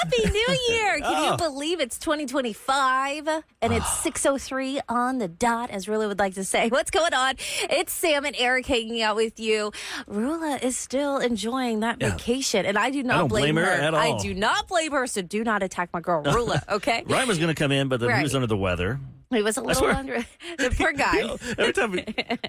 Happy New Year! Can you believe it's 2025 and it's 6:03 on the dot, as Rula would like to say. What's going on? It's Sam and Eric hanging out with you. Rula is still enjoying that vacation, and I do not blame her at all. I do not blame her, so do not attack my girl Rula, okay? Ryan was going to come in, but then he was under the weather. He was a little under the poor guy. Every time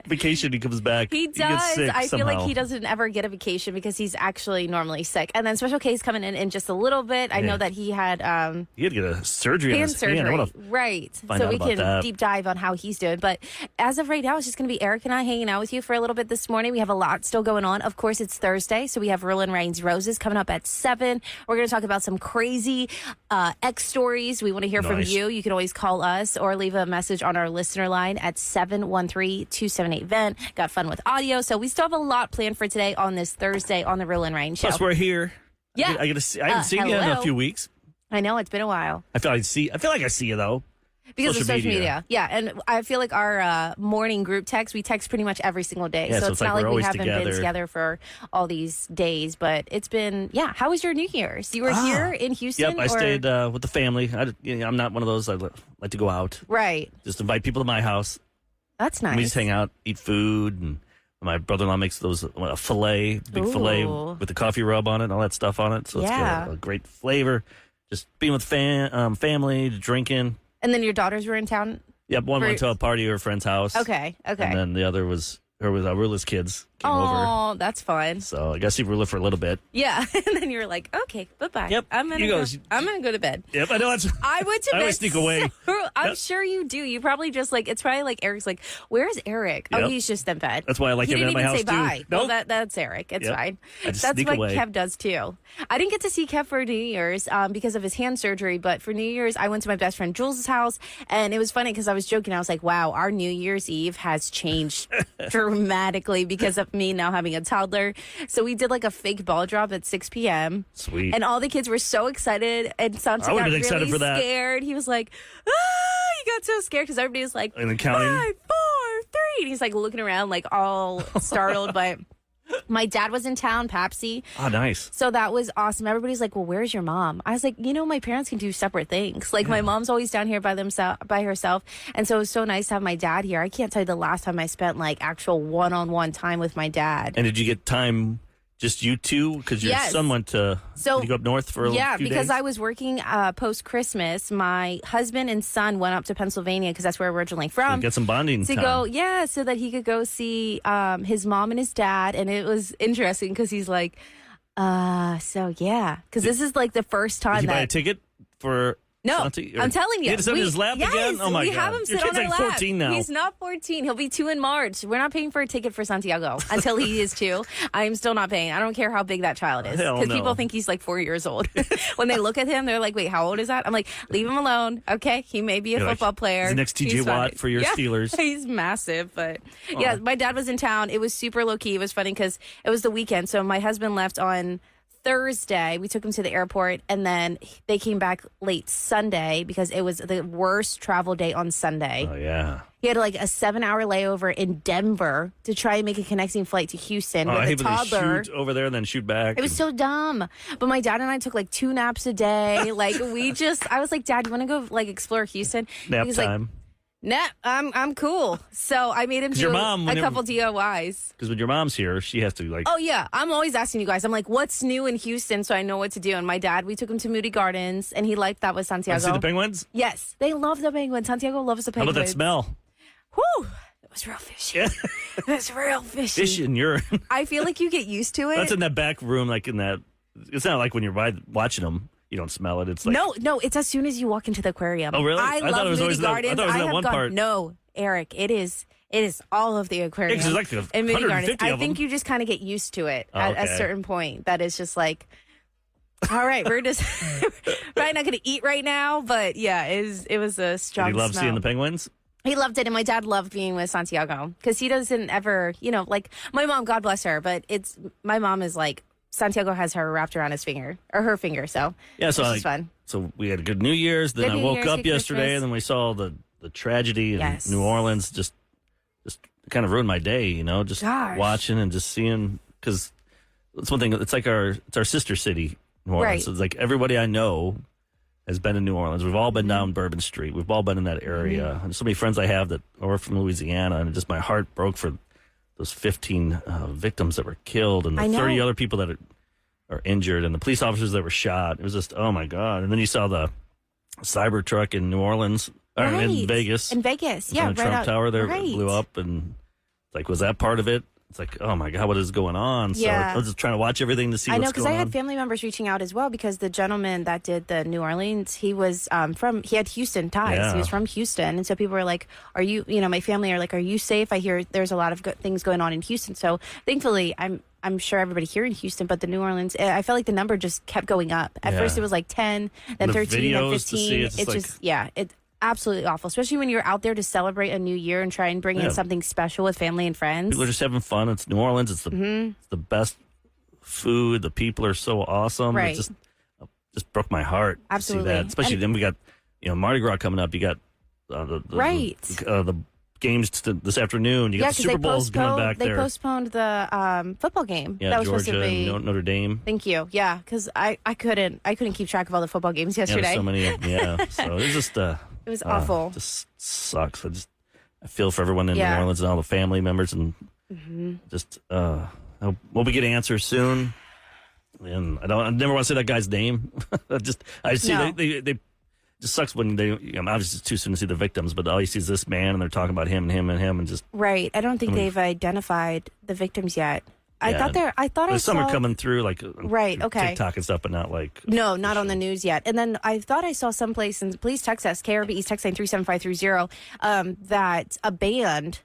vacation he comes back, he does. He gets sick I feel somehow. like he doesn't ever get a vacation because he's actually normally sick. And then Special K's coming in just a little bit. I know that he had to get a surgery on his hand. I right. So we can deep dive on how he's doing. But as of right now, it's just going to be Eric and I hanging out with you for a little bit this morning. We have a lot still going on. Of course, it's Thursday, so we have Rilla and Ryan's Roses coming up at 7. We're going to talk about some crazy X stories. We want to hear from you. You can always call us or leave a message on our listener line at 713-278-VENT. Got fun with audio. So we still have a lot planned for today on this Thursday on the Rilla and Ryan Show. Plus, we're here. Yeah. I haven't seen you in a few weeks. I know, it's been a while. I feel like I see you, though. Because of social media. Yeah, and I feel like our morning group text, we text pretty much every single day. Yeah, so it's not like we haven't been together for all these days. But it's been, how was your New Year's? You were here in Houston? Yep, I stayed with the family. I'm not one of those, I like to go out. Right. Just invite people to my house. That's nice. And we just hang out, eat food, and my brother-in-law makes those a filet, big filet with the coffee rub on it and all that stuff on it. So it's got a great flavor. Just being with family, drinking. And then your daughters were in town? Yep, one went to a party at her friend's house. Okay. And then the other was Rula's kids came over. Oh, that's fun. So I got to see Rula for a little bit. Yeah, and then you were like, okay, bye-bye. Yep. I'm gonna go to bed. Yep, I know. I went to bed. I always sneak away. I'm sure you do. You probably just it's probably like Eric's like, where's Eric? Yep. Oh, he's just in bed. That's why I like him at my house, too. He didn't even say bye. Nope. Well, that's Eric. It's fine. That's what away. Kev does, too. I didn't get to see Kev for New Year's because of his hand surgery, but for New Year's, I went to my best friend Jules' house, and it was funny because I was joking. I was like, wow, our New Year's Eve has changed dramatically because of me now having a toddler. So we did a fake ball drop at 6 p.m. Sweet. And all the kids were so excited, and Santi got really scared. He was like, he got so scared because everybody was like, and then counting. 5, 4, 3. And he's looking around all startled, but my dad was in town, Papsy. Oh, nice. So that was awesome. Everybody's like, well, where's your mom? I was like, my parents can do separate things. My mom's always down here by herself. And so it was so nice to have my dad here. I can't tell you the last time I spent actual one-on-one time with my dad. And did you get time, just you two? Because your son went to, did you go up north for a few days? Because I was working post-Christmas. My husband and son went up to Pennsylvania because that's where we're originally from. So get some bonding time. So that he could go see his mom and his dad. And it was interesting because he's like, because this is the first time Did you buy a ticket for... No, Santi, I'm telling you. He had to sit in his lap again? Oh, my God. We have him sit Your on kid's our lap. 14 now. He's not 14. He'll be 2 in March. We're not paying for a ticket for Santiago until he is 2. I am still not paying. I don't care how big that child is. Because people think he's 4 years old. When they look at him, they're like, wait, how old is that? I'm like, leave him alone. Okay, he may be a football player. He's the next TJ Watt for your Steelers. He's massive. But my dad was in town. It was super low-key. It was funny because it was the weekend. So my husband left on Thursday. We took him to the airport, and then they came back late Sunday because it was the worst travel day on Sunday. Oh, yeah. He had a 7-hour layover in Denver to try and make a connecting flight to Houston with a toddler. Shoot over there and then shoot back. It was so dumb. But my dad and I took 2 naps a day. I was like, Dad, you want to go explore Houston? Nap time. Nah, I'm cool. So I made him do a couple DIYs. Because when your mom's here, she has to Oh yeah, I'm always asking you guys. I'm like, what's new in Houston, so I know what to do. And my dad, we took him to Moody Gardens, and he liked that with Santiago. See the penguins? Yes, they love the penguins. Santiago loves the penguins. How about that smell? Whew. It was real fishy. Yeah. It was real fishy. Fish in urine. I feel like you get used to it. That's in that back room, in that. It's not like when you're watching them. You don't smell it. It's no. It's as soon as you walk into the aquarium. Oh, really? I love Moody Gardens. I thought it was that one part. No, Eric, it is all of the aquarium. Yeah, there's and Moody Gardens. I think them. You just kind of get used to it at a certain point. That is just all right, we're just probably not going to eat right now, but yeah, it was a strong Did he love smell. seeing the penguins? He loved it, and my dad loved being with Santiago because he doesn't ever, my mom, God bless her, but my mom is Santiago has her wrapped around his finger or her finger, so it's fun. So we had a good New Year's. Then I woke up yesterday, and then we saw the tragedy in New Orleans. Just kind of ruined my day, watching and just seeing, because it's one thing. It's our sister city, New Orleans. Right. So it's like everybody I know has been in New Orleans. We've all been down Bourbon Street. We've all been in that area. And so many friends I have that are from Louisiana, and just my heart broke for those 15 victims that were killed and the 30 other people that are injured and the police officers that were shot. It was just, oh my God. And then you saw the Cybertruck in New Orleans, or in Vegas. In Vegas, yeah. The Trump Tower there blew up, and like, was that part of it? It's like, oh my God, what is going on? So I was just trying to watch everything to see what's going on. I know, because I had family members reaching out as well, because the gentleman that did the New Orleans, he was he had Houston ties. Yeah. He was from Houston. And so people were like, are you, my family are like, are you safe? I hear there's a lot of good things going on in Houston. So thankfully, I'm sure everybody here in Houston, but the New Orleans, I felt like the number just kept going up. At first it was like 10, then 13, then 15. It's absolutely awful, especially when you're out there to celebrate a new year and try and bring in something special with family and friends. People are just having fun. It's New Orleans. It's the best food. The people are so awesome. Right. It just broke my heart. Absolutely. To see that. Especially then we got Mardi Gras coming up. You got the games this afternoon. You got the Super Bowl's coming back there. They postponed the football game. Yeah, that was Georgia supposed to be and Notre Dame. Thank you. Yeah, because I couldn't keep track of all the football games yesterday. Yeah, so many. Yeah, so it was just it was awful. Just sucks. I feel for everyone in New Orleans and all the family members, and just we'll be getting answers soon. And I never want to say that guy's name. I see they just sucks when they, obviously it's too soon to see the victims, but all you see is this man, and they're talking about him and him and him, and just right. I don't think they've identified the victims yet. I thought some are coming through TikTok and stuff, but not not on the news yet. And then I thought I saw someplace, and please text us, KRB East text line 37530, that a band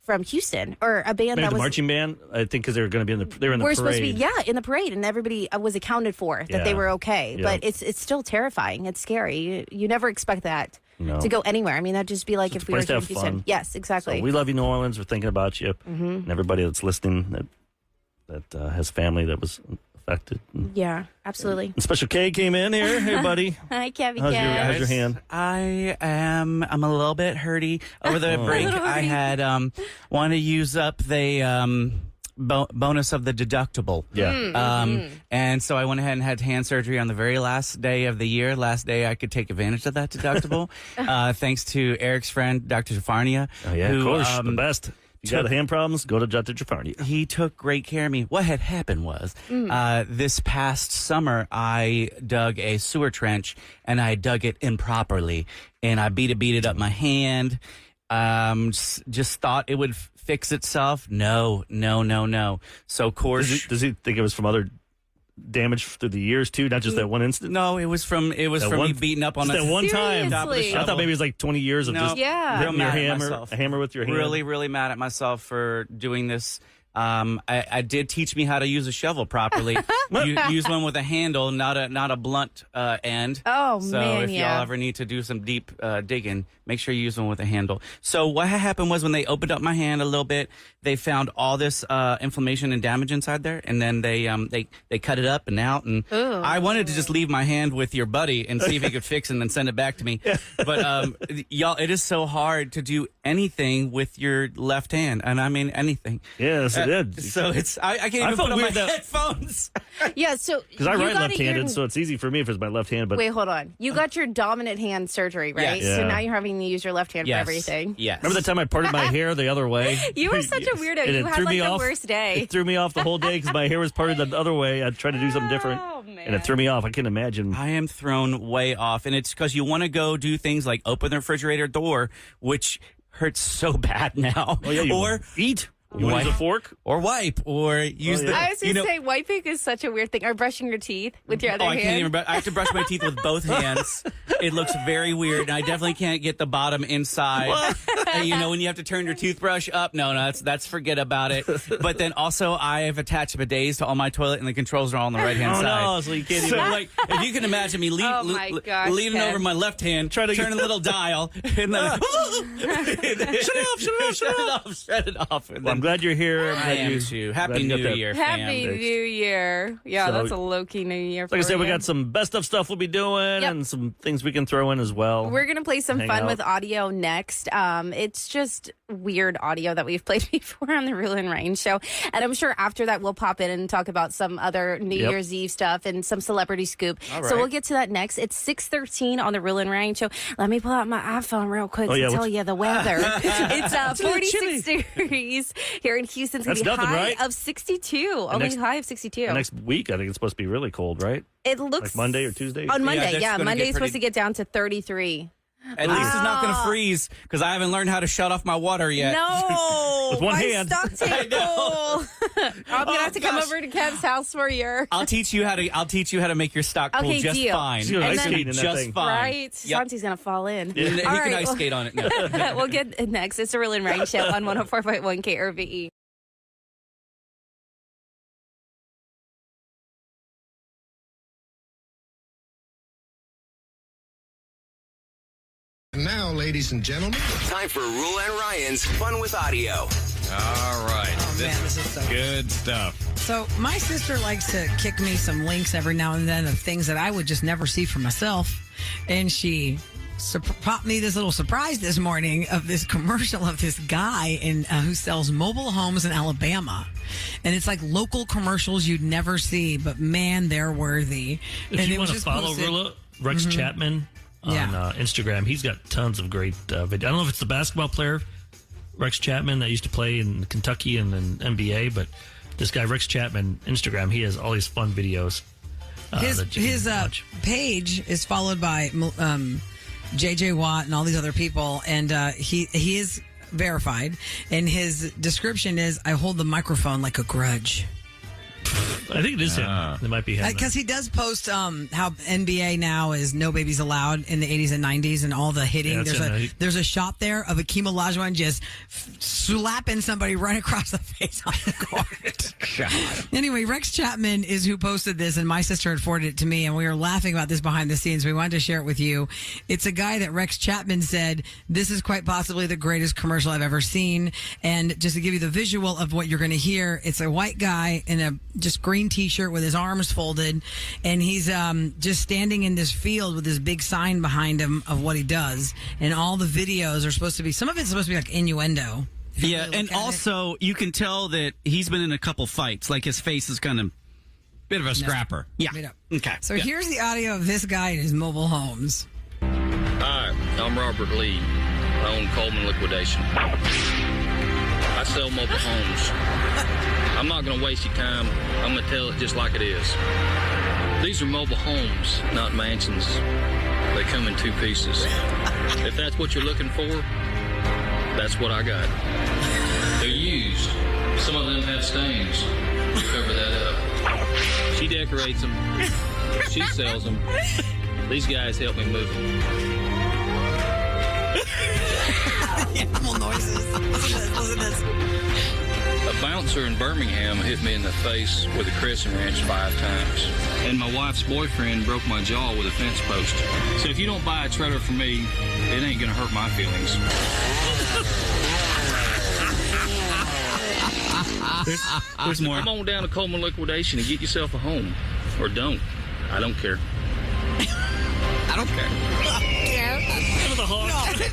from Houston, or a band that was marching band, I think, because they were going to be in the parade. We're supposed to be in the parade, and everybody was accounted for that they were okay. Yeah. But it's still terrifying. It's scary. You never expect that to go anywhere. I mean, that'd just be like if we were in Houston. Fun. Yes, exactly. So we love you, New Orleans. We're thinking about you, and everybody that's listening that has family that was affected. Yeah, absolutely. And Special K came in here. Hey, buddy. Hi, Kevin. How's your hand? I'm a little bit hurty. Over the break, I had want to use up the bonus of the deductible. Yeah. And so I went ahead and had hand surgery on the very last day of the year. Last day I could take advantage of that deductible. Thanks to Eric's friend, Dr. Jafarnia. Oh, yeah, of course. The best. You got hand problems, go to Dr. Jafarnia. He took great care of me. What had happened was, this past summer, I dug a sewer trench, and I dug it improperly. And I beat it up my hand. Just thought it would fix itself. No. So, of course... Does he think it was from other damage through the years too, not just that one instant? No, it was from me beating up on that one time. I thought maybe it was like 20 years of just hitting your hammer with your hand. Really mad at myself for doing this. I did teach me how to use a shovel properly. Use one with a handle, not a blunt end. Oh, so man, if y'all ever need to do some deep digging, make sure you use one with a handle. So what happened was, when they opened up my hand a little bit, they found all this inflammation and damage inside there, and then they cut it up and out. And I wanted to just leave my hand with your buddy and see if he could fix it and then send it back to me. But y'all, it is so hard to do anything with your left hand, and I mean anything. Yes, it did. So I can't even put on my headphones. Yeah, so because I write left-handed, so it's easy for me if it's my left hand. But wait, hold on. You got your dominant hand surgery, right? Yes. So now you're having to use your left hand for everything. Yes. Remember the time I parted my hair the other way? You were such a weirdo. You had the worst day. It threw me off the whole day because my hair was parted the other way. I tried to do something different, and it threw me off. I can't imagine. I am thrown way off, and it's because you want to go do things like open the refrigerator door, which hurts so bad now. Oh, yeah, or eat. You want to use a fork? Or wipe. Or use the... I was going to say, wiping is such a weird thing. Or brushing your teeth with your other hand. I can't even... I have to brush my teeth with both hands. It looks very weird. And I definitely can't get the bottom inside. And, when you have to turn your toothbrush up. No, that's forget about it. But then also, I have attached bidets to all my toilet, and the controls are all on the right-hand side. No, so you can't even... So, if you can imagine me leaning over my left hand, trying to turn a little dial, and then... Shut it off. I'm I'm glad you're here. I am too. Happy New Year, fam. Happy New Year. Yeah, So, that's a low-key New Year for Like I said, we you. got some best of stuff we'll be doing and some things we can throw in as well. We're going to play some Hang fun out. with audio next. It's just weird audio that we've played before on the Rule and Rain show. And I'm sure after that we'll pop in and talk about some other New Year's Eve stuff and some celebrity scoop. All So right. we'll get to that next. It's 6:13 on the Rule and Rain show. Let me pull out my iPhone real quick to tell you the weather. It's 46 degrees here in Houston. It's going to be That's a nothing, high right? of 62. Only high of 62. And next week, I think it's supposed to be really cold, right? It looks Like Monday or Tuesday? On Monday, that's yeah. gonna Monday's get supposed pretty- to get down to 33. At least it's not going to freeze because I haven't learned how to shut off my water yet. No, With one my hand. stock tank full. I'm gonna have to come gosh. over to Kev's house for your. I'll teach you how to make your stock pool Okay, just deal. fine. She's gonna And ice then- skate in that just thing. fine. Right, Yep. Santi's gonna fall in. He can All right, ice skate on it now. We'll get next. It's a Real and Rain show on 104.1 KRVE. Now, ladies and gentlemen, Time for Rule and Ryan's Fun with Audio. All right. Oh, man, this is so Good stuff. So my sister likes to kick me some links every now and then of things that I would just never see for myself. And she popped me this little surprise this morning of this commercial of this guy who sells mobile homes in Alabama. And it's like local commercials you'd never see, but man, they're worthy. If And you it was want to just follow posted- Rilla, Rex Chapman on Instagram, he's got tons of great video. I don't know if it's the basketball player, Rex Chapman, that used to play in Kentucky and then NBA, but this guy, Rex Chapman, Instagram, he has all these fun videos. That you His can watch. page is followed by JJ Watt and all these other people, and he is verified. And his description is, "I hold the microphone like a grudge." I think it is him. It might be him. Because he does post how NBA now is no babies allowed in the 80s and 90s and all the hitting. Yeah, that's him. There's a shot there of Akeem Olajuwon just slapping somebody right across the face on the court. Anyway, Rex Chapman is who posted this, and my sister had forwarded it to me, and we were laughing about this behind the scenes. We wanted to share it with you. It's a guy that Rex Chapman said, "This is quite possibly the greatest commercial I've ever seen." And just to give you the visual of what you're going to hear, it's a white guy in a just green t-shirt with his arms folded, and he's just standing in this field with this big sign behind him of what he does. And all the videos are supposed to be, some of it's supposed to be like innuendo. If you Yeah, really and look at it. also you can tell that he's been in a couple fights. Like his face is kind of Bit of a scrapper. yeah. Straight up. Okay. So yeah. here's the audio of this guy in his mobile homes. Hi, I'm Robert Lee. I own Coleman Liquidation. I sell mobile homes. I'm not going to waste your time. I'm going to tell it just like it is. These are mobile homes, not mansions. They come in two pieces. If that's what you're looking for, that's what I got. They're used. Some of them have stains. We cover that up. She decorates them. She sells them. These guys help me move them. Animal noises. Listen to this. A bouncer in Birmingham hit me in the face with a crescent wrench 5 times. And my wife's boyfriend broke my jaw with a fence post. So if you don't buy a trailer from me, it ain't gonna hurt my feelings. There's more. Come on down to Coleman Liquidation and get yourself a home. Or don't. I don't care. I don't care. the hawk.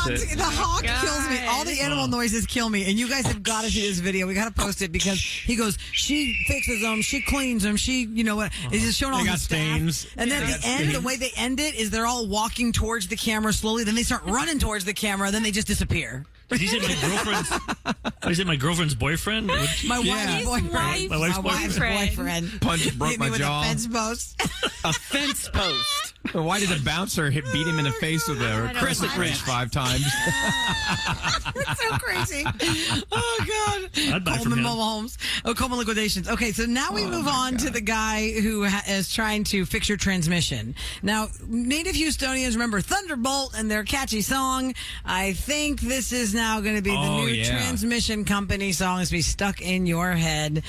The hawk kills me. All the animal noises kill me. And you guys have got to see this video. We got to post it because he goes, she fixes them, she cleans them, she, you know what? It's just showing all They the got staff. stains. And then They at the got end, stains. the way they end it is they're all walking towards the camera slowly. Then they start running towards the camera. Then they just disappear. Did he say my girlfriend's? Is it my girlfriend's boyfriend? My Yeah. wife's boyfriend. My wife's boyfriend. Punch broke Hit my me with jaw. a fence post. A fence post. Well, why did the bouncer beat him in the face with a crescent wrench 5 times? It's so crazy. Oh, God. I'd buy from Coleman him. Mobile Homes. Oh, Coleman Liquidations. Okay, so now we move on to the guy who is trying to fix your transmission. Now, native Houstonians remember Thunderbolt and their catchy song. I think this is now going to be the Oh, new yeah. transmission company song. It's going to be stuck in your head.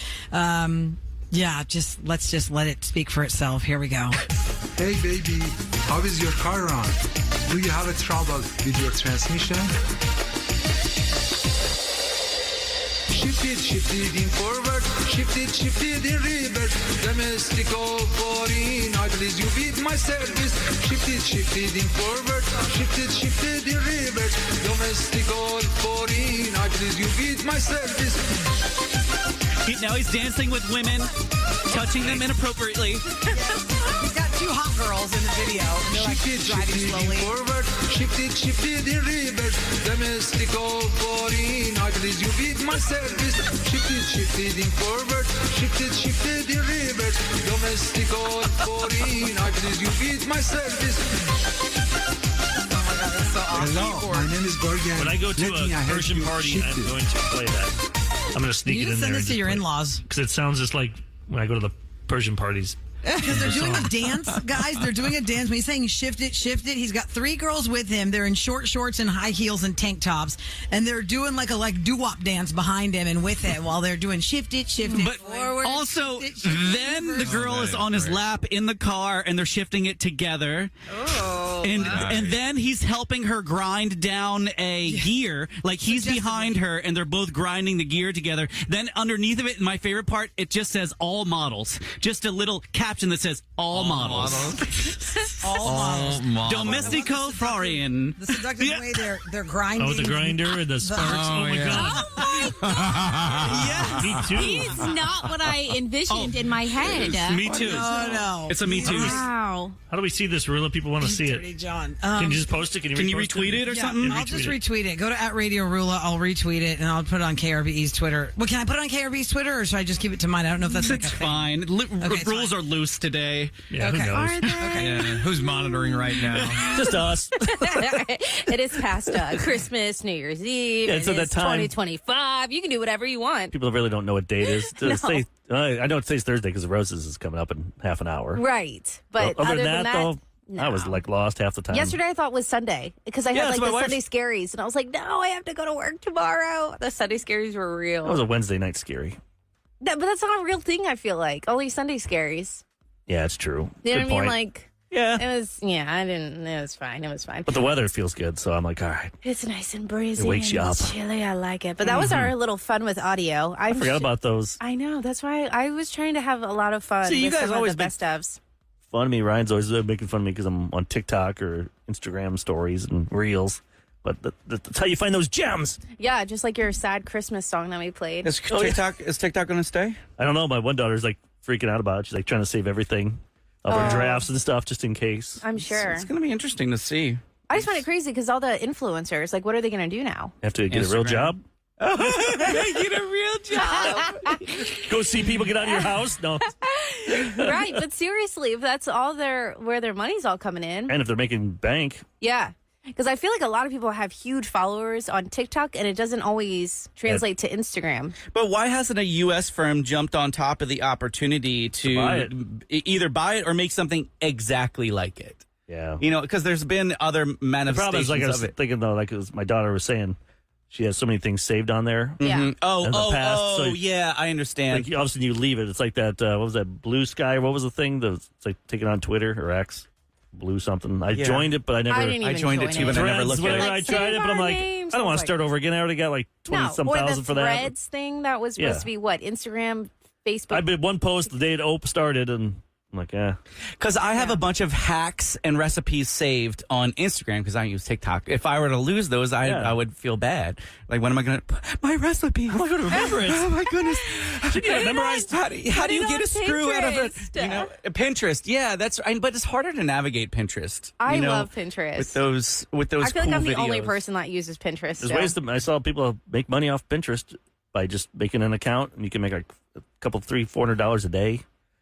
Yeah, let's just let it speak for itself. Here we go. Hey baby, how is your car run? Do you have a trouble with your transmission? shift it in forward, shift it in reverse. Domestic or foreign, I please you with my service. Shift it in forward, shift it in reverse. Domestic or foreign, I please you with my service. Now he's dancing with women, touching them inappropriately. He's got two hot girls in the video. They're like driving slowly. Forward, shift it in reverse. Domestic or foreign, I please you with my service. Shift it in forward, shift it in reverse. Domestic or foreign, I please you with my service. Hello, my name is Gorgian. When I go to a Persian party, I'm going to play that. I'm going to sneak it in there. You send this to your in-laws. Because it sounds just like when I go to the Persian parties. Because they're doing a dance, guys. They're doing a dance. When he's saying shift it, he's got three girls with him. They're in short shorts and high heels and tank tops. And they're doing like a doo-wop dance behind him and with it while they're doing shift it, but forward. Also, then the girl is on his lap in the car and they're shifting it together. Oh. And then he's helping her grind down a gear. Like he's behind her and they're both grinding the gear together. Then underneath of it, my favorite part, it just says all models. Just a little caption that says all models. All models. Domestico Florian. The seductive way they're grinding. Oh, the grinder and the sparks. Oh, my God. Oh my God. Yes. Me too. He's not what I envisioned in my head. Me too. Oh, no. It's a me too. Wow. How do we see this, Rilla? People want to see Dirty it. John. Can you just post it? Can you retweet it or Yeah, something? I'll just retweet it. Go to @Radio Rula. I'll retweet it and I'll put it on KRBE's Twitter. Well, can I put it on KRBE's Twitter or should I just keep it to mine? I don't know if that's It's fine. Rules are loose today. Yeah, Okay. who knows? Are they? Yeah, who's monitoring right now? Just us. It is past Christmas, New Year's Eve. Yeah, it's at that time. 2025. You can do whatever you want. People really don't know what date is. No. I know it says Thursday because the Roses is coming up in half an hour. Right. But Well, other than that, though, no. I was like lost half the time. Yesterday I thought was Sunday because I Yeah, had that's like the my Sunday scaries and I was like, no, I have to go to work tomorrow. The Sunday scaries were real. That was a Wednesday night scary. But that's not a real thing, I feel like. Only Sunday scaries. Yeah, it's true. You know Good what I mean? point. Like, yeah. it was fine. It was fine. But the weather feels good, so I'm like, all right. It's nice and breezy. It wakes and you it's up. chilly. I like it. But that was our little fun with audio. I forgot about those. I know. That's why I was trying to have a lot of fun. See, you with guys some always of the best ofs. Fun of me. Ryan's always making fun of me because I'm on TikTok or Instagram stories and Reels. But that's how you find those gems. Yeah, just like your sad Christmas song that we played. Is TikTok going to stay? I don't know. My one daughter's like freaking out about it. She's like trying to save everything of her drafts and stuff just in case. I'm sure. It's going to be interesting to see. I just find it crazy because all the influencers, like, what are they going to do now? Have to get a real Instagram. job. Get a real job. Go see people get out of your house. No. Right, but seriously, if that's all where their money's all coming in. And if they're making bank. Yeah. Because I feel like a lot of people have huge followers on TikTok, and it doesn't always translate to Instagram. But why hasn't a U.S. firm jumped on top of the opportunity to buy it. Either buy it or make something exactly like it? Yeah. You know, because there's been other The manifestations problem is, like I was of it. thinking, though, like my daughter was saying, she has so many things saved on there. Yeah. Mhm. Oh, In the past, so yeah, I understand. Like, all of a sudden you leave it. It's like that, what was that, Blue Sky? What was the thing? It's like taking on Twitter or X? Blue something. I joined it, but I never. I didn't even joined it too, but I never Threads, looked whatever, at it. I Like, tried it, but I'm like, names. I don't want I was to start over again. I already got like 20-some or thousand the for that. Threads thing that was supposed to be what? Instagram, Facebook? I did one post the day it started, and I'm like, yeah. Because I have a bunch of hacks and recipes saved on Instagram because I use TikTok. If I were to lose those, I would feel bad. Like, when am I going to... My recipe. How am I going to remember it? Oh, my goodness. Should you memorize? How do you get a screw out of it? Pinterest. You know, Pinterest. Yeah, but it's harder to navigate Pinterest. I you know, love Pinterest. With those I feel cool like I'm the videos. only person that uses Pinterest. There's so. ways I saw people make money off Pinterest by just making an account, and you can make like a couple, $300-$400 a day.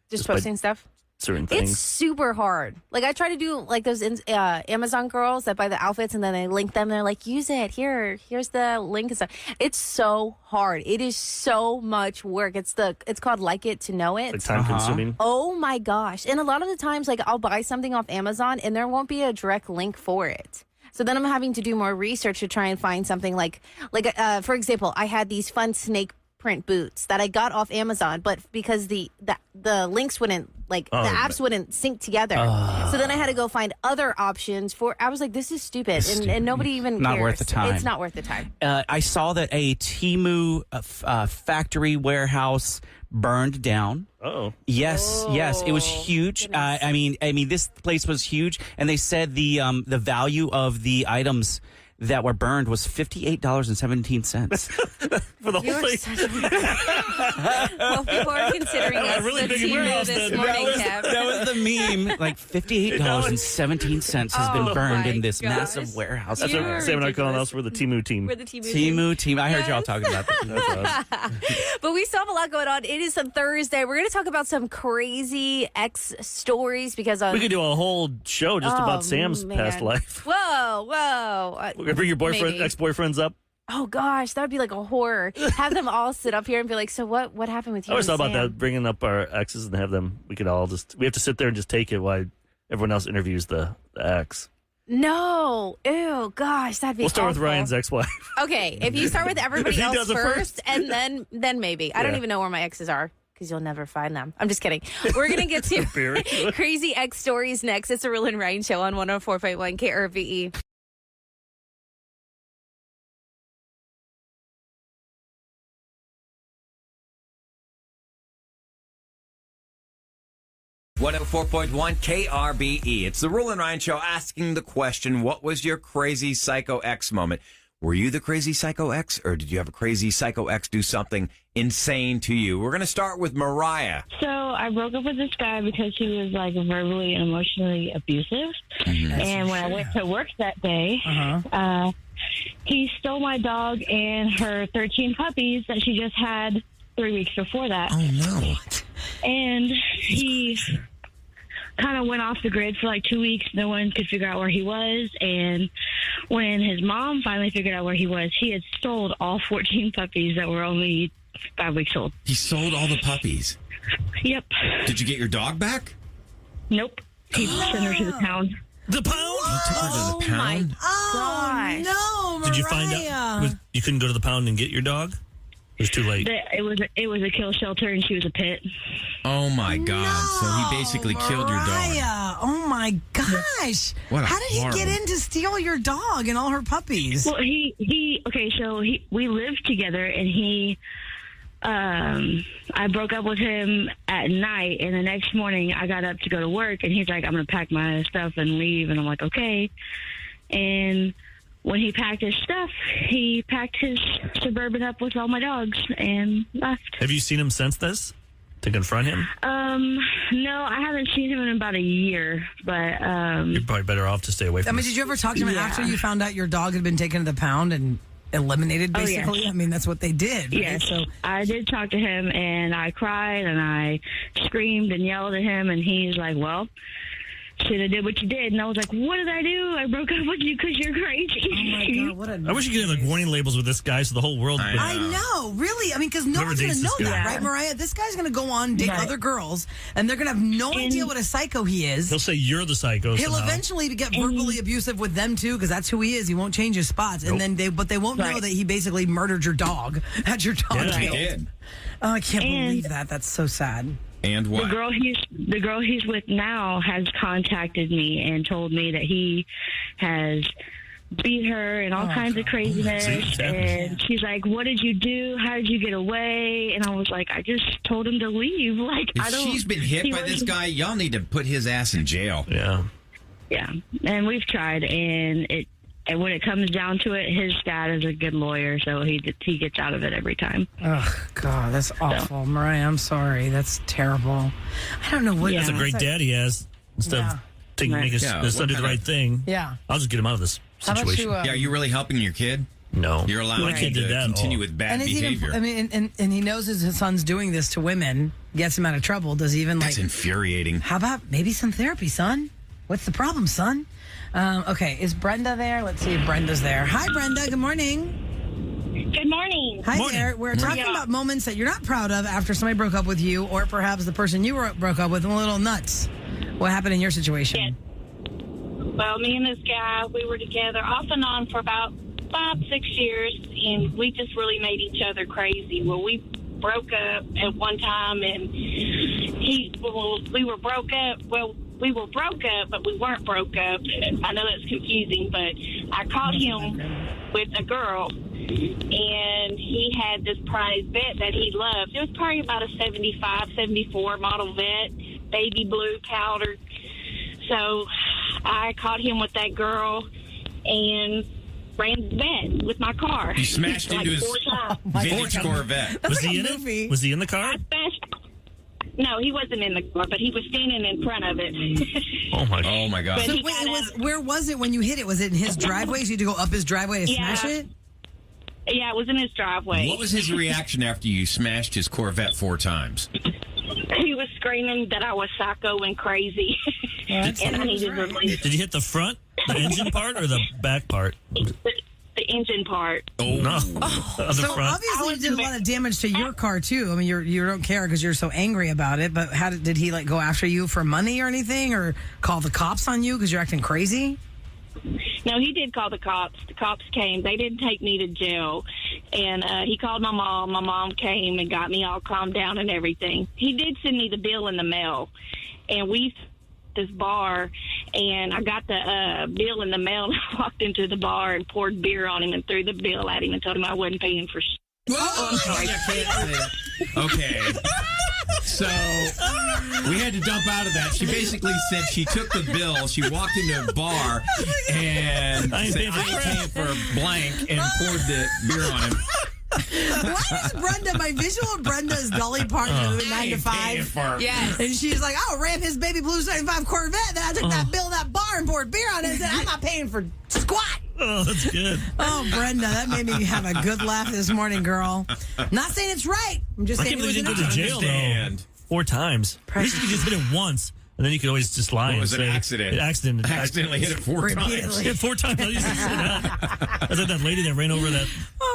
Just by posting stuff. Certain things. It's super hard. Like, I try to do like those Amazon girls that buy the outfits and then they link them. They're like, use it. Here's the link and stuff. It's so hard. It is so much work. It's called Like It to Know It. Like time consuming. Oh my gosh. And a lot of the times, like, I'll buy something off Amazon and there won't be a direct link for it. So then I'm having to do more research to try and find something like for example, I had these fun snake footprint boots that I got off Amazon, but because the links wouldn't, the apps wouldn't sync together. So then I had to go find other options I was like, this is stupid. And nobody even cares. Not worth the time. It's not worth the time. I saw that a Temu factory warehouse burned down. Oh. Yes, it was huge. I mean, this place was huge, and they said the value of the items that were burned was $58.17 for the whole thing. Well, people are considering us really the big Temu warehouse this then. morning, Kev. That was the meme. Like $58.17 has been burned in this massive warehouse. That's what Sam and I calling us. We're the Temu team. We're the Temu team. I heard y'all talking about that. That's awesome. But we still have a lot going on. It is a Thursday. We're going to talk about some crazy ex stories because we could do a whole show just about Sam's past life. Whoa. We're going to bring your ex-boyfriends up. Oh, gosh, that would be like a horror. Have them all sit up here and be like, so what happened with you? I always thought and about Sam? that, bringing up our exes and have them, we have to sit there and just take it while everyone else interviews the ex. No. Ew, gosh, that'd be We'll start with awful. Ryan's ex-wife. Okay, if you start with everybody He else does it first, and then maybe. I don't Yeah. even know where my exes are. Because you'll never find them. I'm just kidding. We're going to get to crazy ex stories next. It's a Real and Ryan show on 104.1 KRVE. .1 KRBE. It's the Rule and Ryan Show asking the question, what was your crazy psycho ex moment? Were you the crazy psycho ex, or did you have a crazy psycho ex do something insane to you? We're going to start with Mariah. So I broke up with this guy because he was like verbally and emotionally abusive. Mm-hmm. And when I went to work that day, he stole my dog and her 13 puppies that she just had 3 weeks before that. Oh, no. And he kind of went off the grid for like 2 weeks. No one could figure out where he was. And when his mom finally figured out where he was, he had sold all 14 puppies that were only 5 weeks old. He sold all the puppies? Yep. Did you get your dog back? Nope. He sent her to the pound. The pound? He took her to the pound? Gosh. No, Mariah. Did you find out you couldn't go to the pound and get your dog? It was too late. It was a kill shelter, and she was a pit. Oh, my God. So he basically killed your dog. Mariah. Oh, my gosh. What a How did he horrible- get in to steal your dog and all her puppies? Well, we lived together, and I broke up with him at night, and the next morning I got up to go to work, and he's like, I'm going to pack my stuff and leave, and I'm like, okay. And when he packed his stuff, he packed his Suburban up with all my dogs and left. Have you seen him since this to confront him? No, I haven't seen him in about a year, but You're probably better off to stay away from I mean, did you ever talk to him after you found out your dog had been taken to the pound and eliminated, basically? yes. I mean, that's what they did. Right? Yes, So I did talk to him, and I cried, and I screamed and yelled at him, and he's like, well, should have did what you did. And I was like, what did I do? I broke up with you because you're crazy. oh my God, what a... I wish you could have like warning labels with this guy so the whole world would. I know, really. I mean, because no Whoever one's going to dates know this that, guy. right, Mariah? This guy's going to go on and date other girls, and they're going to have no idea what a psycho he is. He'll say you're the psycho. He'll somehow. eventually get verbally abusive with them too, because that's who he is. He won't change his spots, and then they won't know that he basically murdered your dog. Had your dog Yeah, he killed. did. Oh, I can't believe that. That's so sad. And what? The girl he's with now has contacted me and told me that he has beat her and all kinds of craziness. See? And she's like, what did you do? How did you get away? And I was like, I just told him to leave. Like, If I don't. she's been hit by this guy, y'all need to put his ass in jail. Yeah. Yeah, and we've tried, and when it comes down to it, his dad is a good lawyer, so he gets out of it every time. Oh, God, that's awful. Mariah, I'm sorry. That's terrible. I don't know what... That's a great dad he has. Instead of make his son do the right thing. Yeah. I'll just get him out of this How about situation. you, Yeah, are you really helping your kid? No. You're allowing My kid him did to that continue all. with bad and is he behavior. I mean, and he knows his son's doing this to women, gets him out of trouble. Does he even That's like... infuriating. How about maybe some therapy, son? What's the problem, son? Okay, is Brenda there? Let's see if Brenda's there. Hi, Brenda. Good morning. Good morning. Hi Morning. there. We're talking about moments that you're not proud of after somebody broke up with you, or perhaps the person you broke up with went a little nuts. What happened in your situation? Well, me and this guy, we were together off and on for about 5-6 years, and we just really made each other crazy. Well, we broke up at one time, and we were broke up. Well, we were broke up, but we weren't broke up. I know that's confusing, but I caught him with a girl, and he had this prize vet that he loved. It was probably about a 75, 74 model vet, baby blue powder. So I caught him with that girl and ran the vet with my car. You smashed into his vintage Corvette. Was he in it? Was he in the car? No, he wasn't in the car, but he was standing in front of it. Oh my God! So wait, where was it when you hit it? Was it in his driveway? So you had to go up his driveway and smash it? Yeah, it was in his driveway. What was his reaction after you smashed his Corvette 4 times? He was screaming that I was psycho and crazy, and I needed relief. Did you hit the front, the engine part, or the back part? The engine part. Oh no! So obviously, you did a lot of damage to your car too. I mean, you don't care because you're so angry about it. But how did he go after you for money or anything, or call the cops on you because you're acting crazy? No, he did call the cops. The cops came. They didn't take me to jail. And he called my mom. My mom came and got me all calmed down and everything. He did send me the bill in the mail. And we this bar, and I got the bill in the mail, and I walked into the bar and poured beer on him and threw the bill at him and told him I wasn't paying for shit. Oh, I'm sorry. Okay. So we had to dump out of that. She basically said she took the bill, she walked into a bar, and said, I ain't paying for blank, and poured the beer on him. Why is Brenda, my visual of Brenda is Dolly Parton in the 9 to 5. Yes. And she's like, oh, ran his baby blue 75 Corvette. Then I took that bill in that bar and poured beer on it and said, I'm not paying for squat. Oh, that's good. Oh, Brenda, that made me have a good laugh this morning, girl. Not saying it's right. I'm just saying it was you didn't go to jail, though. 4 times. At least you just hit it once. And then you could always just lie and say... It was an accident. Accidentally hit it 4 times. Hit 4 times. That's like that lady that ran over that...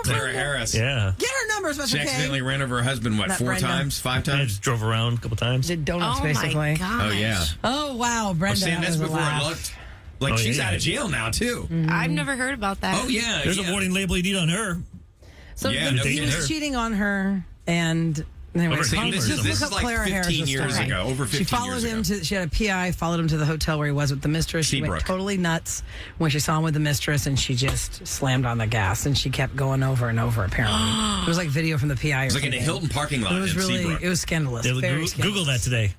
Sarah Harris. Yeah. Get her numbers, but She accidentally ran over her husband, what, Not 4 Brenda. times? 5 I times? just drove around a couple times. Did donuts, basically. My gosh. Oh, yeah. Oh, wow, Brenda. I'm saying that this was a before laugh. I looked. Like, she's out of jail now, too. I've never heard about that. Oh, yeah. There's a warning label you need on her. So Yeah, he was her. cheating on her, and... Anyway, See, this is look up like Clara 15 Harris's years story. ago, over 15 She followed years him ago. she had a PI, followed him to the hotel where he was with the mistress. She went Seabrook. totally nuts when she saw him with the mistress, and she just slammed on the gas, and she kept going over and over, apparently. It was like video from the PI. It was like in a Hilton parking lot It was in really, Seabrook. it was scandalous. Yeah, Very scandalous. Google that today.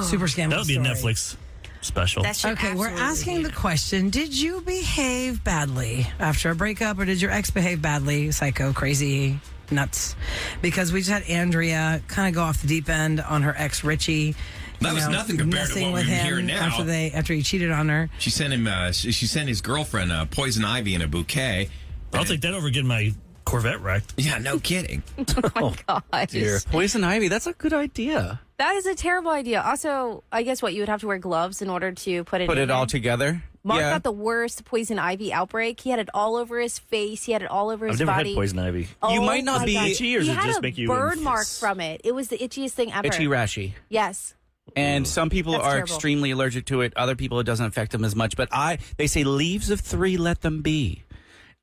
Super scandalous. That would be a story. Netflix special. That should Okay, we're absolutely asking be. the question, did you behave badly after a breakup, or did your ex behave badly, psycho, crazy, nuts? Because we just had Andrea kind of go off the deep end on her ex, Richie. That was nothing compared to messing what with we're him hearing now. After he cheated on her. She sent him. She sent his girlfriend poison ivy in a bouquet. I'll take that over getting my Corvette wrecked. Yeah, no kidding. Oh, my gosh. dear. Poison ivy, that's a good idea. That is a terrible idea. Also, I guess you would have to wear gloves in order to put it Put in it there. all together. Mark Yeah. got the worst poison ivy outbreak. He had it all over his face. He had it all over his I've never body. had poison ivy. You might not my be God. itchy, or does he it had just a make you burn mark from it. It was the itchiest thing ever. Itchy rashy. Yes. And some people That's are terrible. extremely allergic to it. Other people, it doesn't affect them as much. But they say leaves of 3, let them be.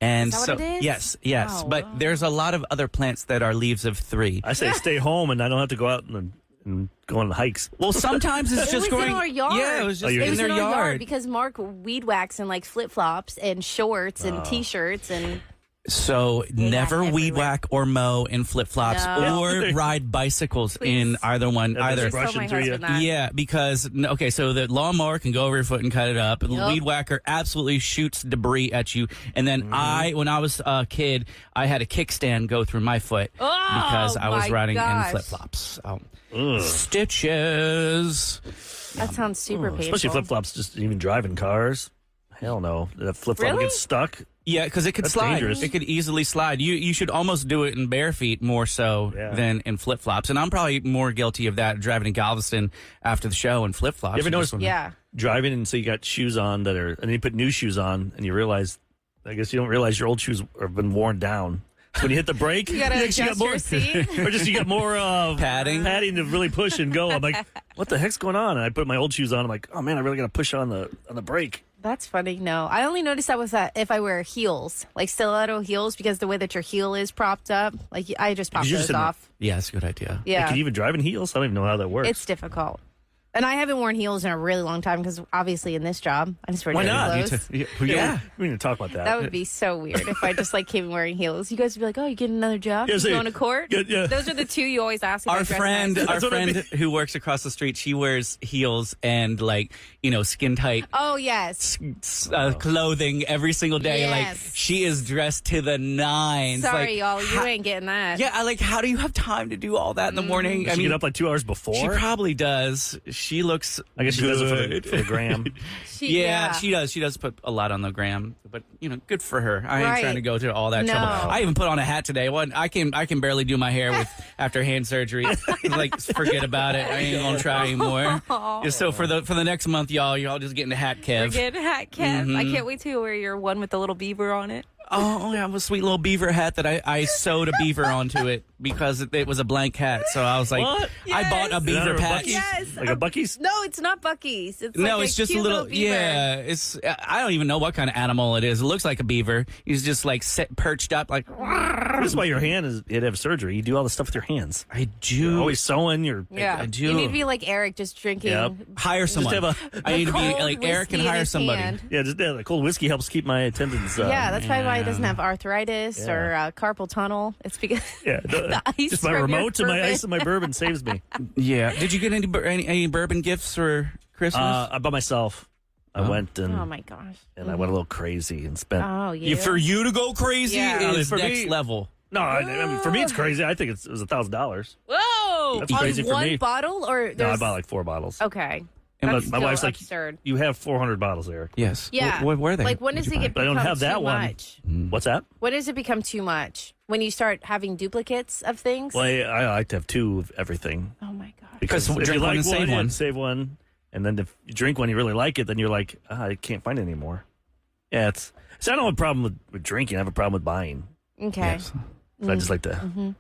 And Is that so, what it is? yes. Oh, but wow. there's a lot of other plants that are leaves of 3. I say stay home, and I don't have to go out and go on hikes. Well, sometimes it's It just was going. in our yard. Yeah, it was just Oh, It in was their in our yard yard. because Mark weed whacks in like flip flops and shorts and t-shirts and So never weed everywhere. whack or mow in flip flops No. or ride bicycles in either one. Yeah, either. just brushing my through you. husband that. Yeah, because okay, so the lawnmower can go over your foot and cut it up. The Yep. weed whacker absolutely shoots debris at you. And then when I was a kid, I had a kickstand go through my foot because I was my riding gosh. in flip flops. Stitches. that sounds super painful. Especially flip flops, just even driving cars. Hell no. That flip flop Really? gets stuck. Yeah, because it could That's slide. dangerous. It could easily slide. You should almost do it in bare feet more so than in flip flops. And I'm probably more guilty of that driving to Galveston after the show in flip flops. You ever notice Yeah. driving and so you got shoes on that are, and then you put new shoes on and you realize, I guess you don't realize your old shoes have been worn down. So when you hit the brake, You gotta actually adjust your seat. or just you got more Padding. to really push and go. I'm like, what the heck's going on? And I put my old shoes on. I'm like, oh man, I really got to push on the brake. That's funny. No, I only noticed that with if I wear heels, like stiletto heels, because the way that your heel is propped up, like I just pop those off. Yeah, that's a good idea. Yeah. Can you even drive in heels? I don't even know how that works. It's difficult. And I haven't worn heels in a really long time because obviously in this job, I just wear Why not? clothes. Yeah. We need to talk about that. That would be so weird if I just like came wearing heels. You guys would be like, oh, you getting another job? Yeah, You going to court? Yeah. Those are the two you always ask. Our friend who works across the street, she wears heels and skin tight Oh, yes. clothing every single day. Yes. Like she is dressed to the nines. Sorry, y'all. You ain't getting that. Yeah, how do you have time to do all that in the morning? Does she get up like 2 hours before? She probably does. She looks. I guess she does it for the gram. She does. She does put a lot on the gram, but good for her. I ain't trying to go through all that trouble. I even put on a hat today. I can barely do my hair after hand surgery. Like forget about it. I ain't gonna try anymore. So for the next month, y'all just getting a hat, Kev. We're getting a hat, Kev. I can't wait to wear your one with the little beaver on it. Oh, I have a sweet little beaver hat that I sewed a beaver onto it because it was a blank hat. So I was like, what? I bought a beaver patch. Yes. Like a Buc-ee's? No, it's not Buc-ee's. It's just a little beaver. yeah. It's I don't even know what kind of animal it is. It looks like a beaver. He's just like perched up like. This is why your hand is. You'd have surgery. You do all the stuff with your hands. I do. You're always sewing. I do. You need to be like Eric, just drinking. Yep. Hire someone. I need to be like Eric and hire somebody. Yeah, the cold whiskey helps keep my attendance. That's probably why he doesn't have arthritis or carpal tunnel. It's because the ice just my from your remote and my bourbon. ice and my bourbon saves me. Yeah. Did you get any bourbon gifts for Christmas? I bought myself. I went and oh my gosh, and I went a little crazy and spent. Oh yeah. For you to go crazy is for next me, level. No, I mean for me it's crazy. I think it was $1,000. Whoa! That's crazy on for one me. bottle or No, I bought like 4 bottles. Okay. And That's my wife's like, absurd. you have 400 bottles, Eric. Yes. Yeah. What were they? Like when does it get But I don't become have that too one. much? What's that? When does it become too much? When you start having duplicates of things? Well, I like to have 2 of everything. Oh my god! Because if drink you one like and one, save one. save one, and then if you drink one, you really like it, then you're like, I can't find it anymore. Yeah, I don't have a problem with drinking. I have a problem with buying. Okay. Yes. So I just like to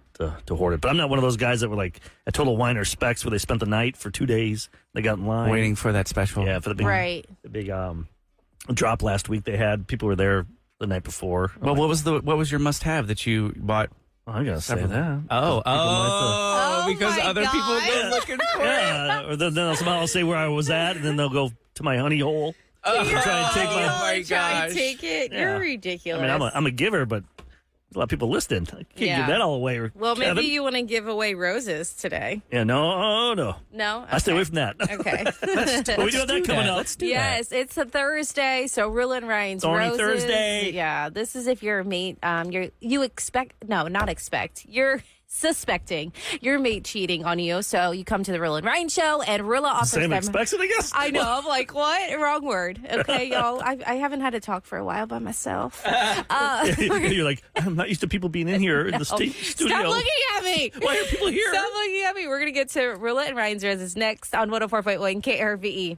hoard it. But I'm not one of those guys that were like at Total Wine or Specs where they spent the night for 2 days. They got in line. Waiting for that special. Yeah, for the big drop last week they had. People were there the night before. Well, what was your must-have that you bought? I gotta say that. Because other people go looking for it. Yeah, or then I'll say where I was at, and then they'll go to my honey hole. Try and take my Try and take it. Yeah. You're ridiculous. I mean, I'm a giver, but there's a lot of people listening. I can't give that all away. Well, Kevin. maybe you want to give away roses today. Yeah, no. No? I stay away from that. Okay. But we do have that coming up. Let's do Yes, it's a Thursday, so Rule and Ryan's Thorny roses. Thursday. Yeah, this is if you're a mate. You're suspecting your mate cheating on you. So you come to the Rilla and Ryan show, and Rilla offers Same them. expected, I guess. I know. I'm like, what? Wrong word. Okay, y'all. I haven't had to talk for a while by myself. You're like, I'm not used to people being in here in the studio. Stop looking at me. Why are people here? Stop looking at me. We're going to get to Rilla and Ryan's roses next on 104.1 KRVE.